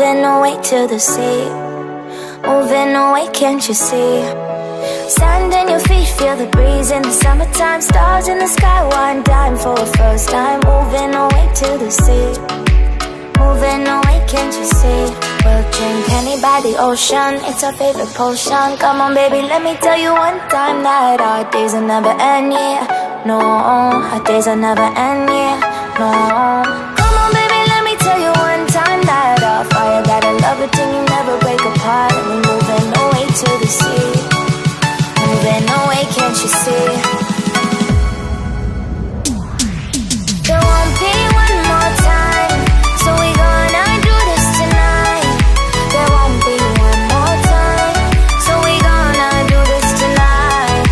moving away to the sea. Moving away, can't you see? Sand in your feet, feel the breeze in the summertime. Stars in the sky, one dime for a first time. Moving away to the sea. Moving away, can't you see? We'll drink honey by the ocean, it's our favorite potion. Come on baby, let me tell you one time that our days will never end, yeah. No, our days will never end, yeah. No. Come on baby, let me tell you one time that our fire got a love it till you never break apart. And we're moving away to the sea. Moving away, can't you see? There won't be one more time, so we gonna do this tonight. There won't be one more time, so we gonna do this tonight.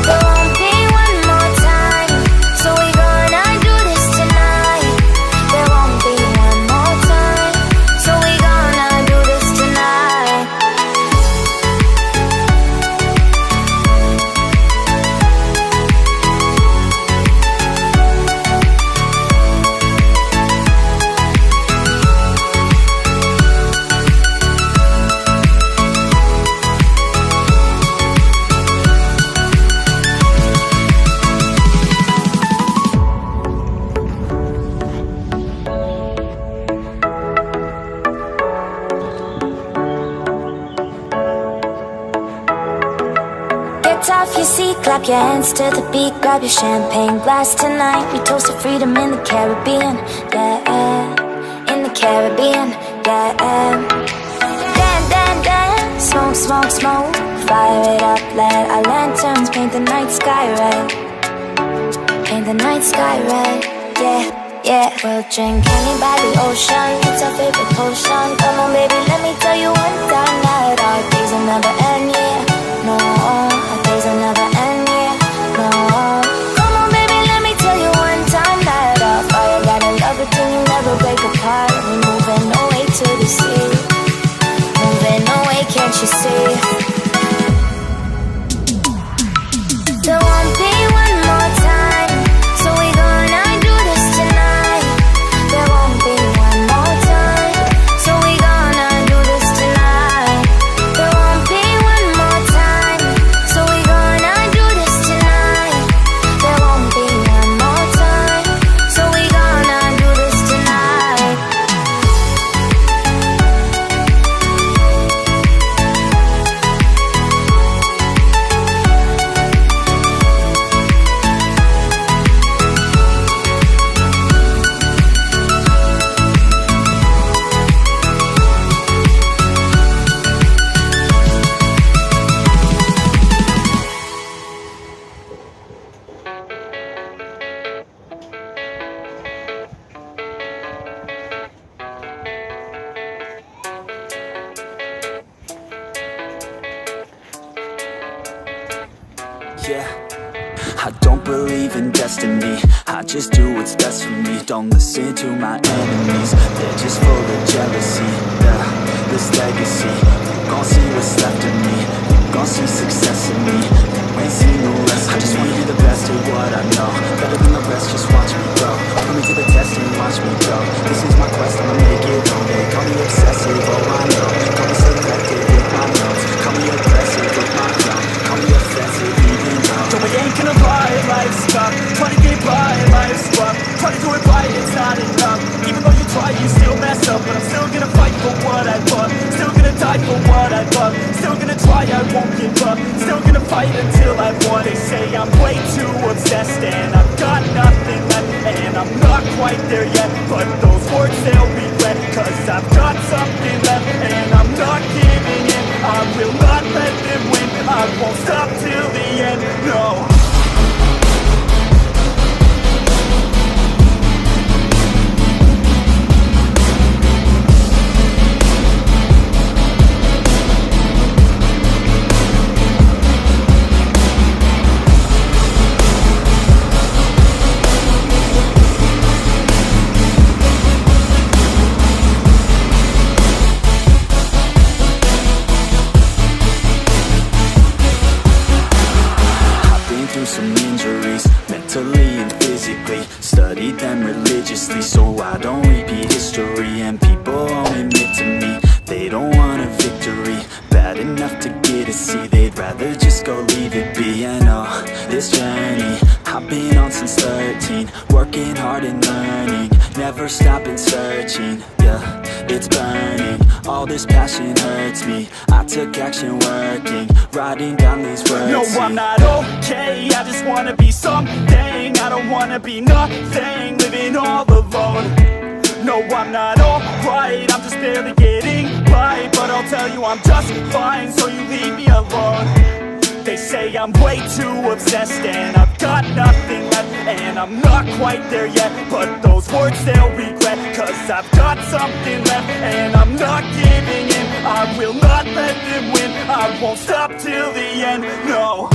There won't be one more time, so we gonna do this tonight. There won't be one more time, so we gonna do this tonight. Get off your seat, clap your hands to the beat. Grab your champagne glass tonight. We toast to freedom in the Caribbean, yeah. In the Caribbean, yeah. Dance, dance, dance. Smoke, smoke, smoke. Fire it up, let our lanterns paint the night sky red. Paint the night sky red, yeah, yeah. We'll drink honey by the ocean, it's our favorite potion. Come on baby, let me tell you one time that our days will never end, yeah. No, our days will never end, yeah. No. Come on baby, let me tell you one time that our fire got a love it till you never break apart. We're moving away to the sea. Moving away, can't you see? There won't be one more time, so we gonna do this tonight. There won't be one more time, so we gonna do this tonight. There won't be one more time, so we gonna do this tonight. There won't be one more time, so we gonna do this tonight. Yeah, I don't believe in destiny, I just do what's best for me. Don't listen to my enemies, they're just full of jealousy. Yeah, this legacy, you gon' see what's left of me. You gon' see success in me, you ain't seen the rest of me. I just wanna be the best at what I know, better than the rest, just watch me grow. Put me to the test and watch me go. This is my quest, I'ma make it one day. Call me obsessive, oh I know. Call me selective with my notes. Call me aggressive with my tone. Call me offensive even though so we ain't gonna lie, life's tough. Try to get by, life's rough. Try to do it right, it's not enough. Even though you try, you still mess up. But I'm still gonna fight for what I love. Still gonna die for what I love. Still gonna try, I won't give up. Still gonna fight until I won. They say I'm way too obsessed and I've got nothing left. And I'm not quite there yet, but those words they'll regret. Cause I've got something left and I'm not giving in. I will not let them win. I won't stop till the end, no. never stopping searching, yeah, it's burning. All this passion hurts me. I took action working, writing down these words. No, I'm not okay, I just wanna be something. I don't wanna be nothing, living all alone. No, I'm not alright, I'm just barely getting by. But I'll tell you I'm just fine, so you leave me alone. They say I'm way too obsessed and I've got nothing left. And I'm not quite there yet, but those words they'll regret. Cause I've got something left and I'm not giving in. I will not let them win, I won't stop till the end, no.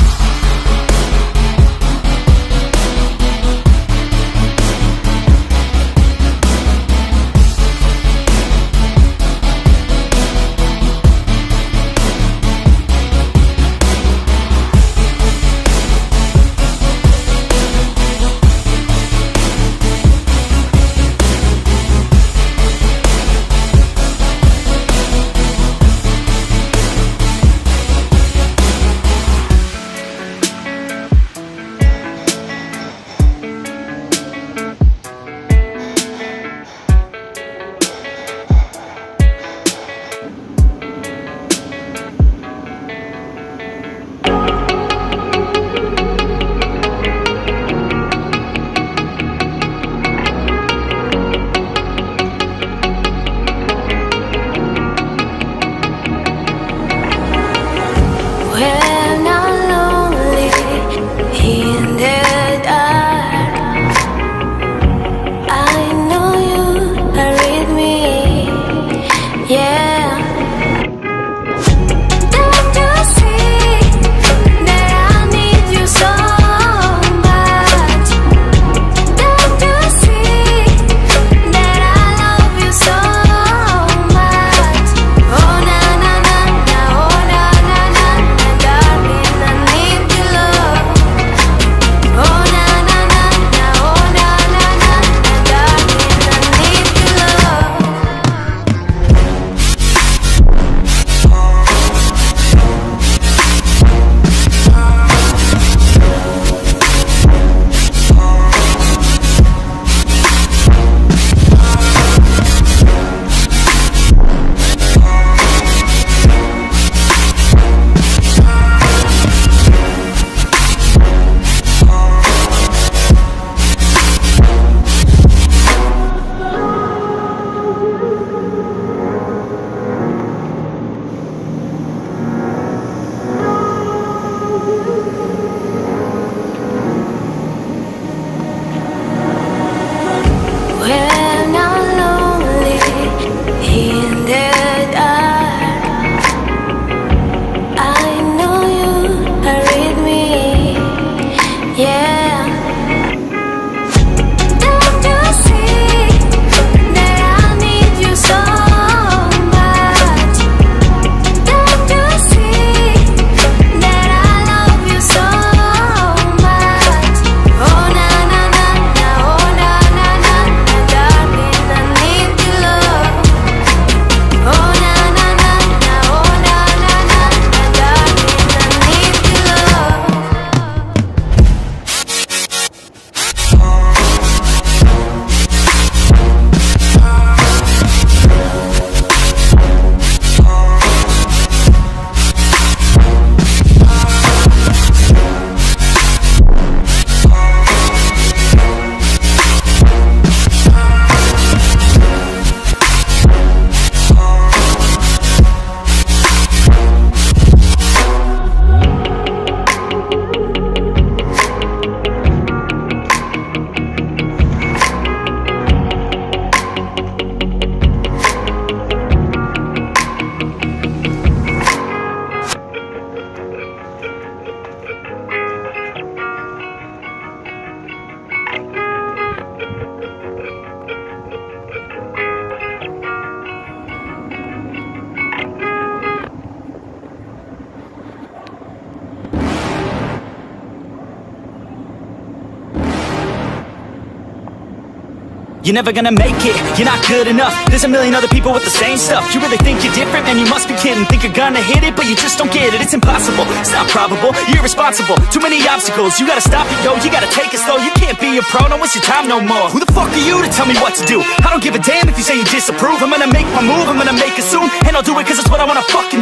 You're never gonna make it, you're not good enough. There's a million other people with the same stuff. You really think you're different? Man, you must be kidding. Think you're gonna hit it, but you just don't get it. It's impossible, it's not probable, you're irresponsible. Too many obstacles, you gotta stop it, yo. You gotta take it slow, you can't can't be a pro, don't waste your time no more. Who the fuck are you to tell me what to do? I don't give a damn if you say you disapprove. I'm gonna make my move, I'm gonna make it soon, and I'll do it cause it's what I wanna fucking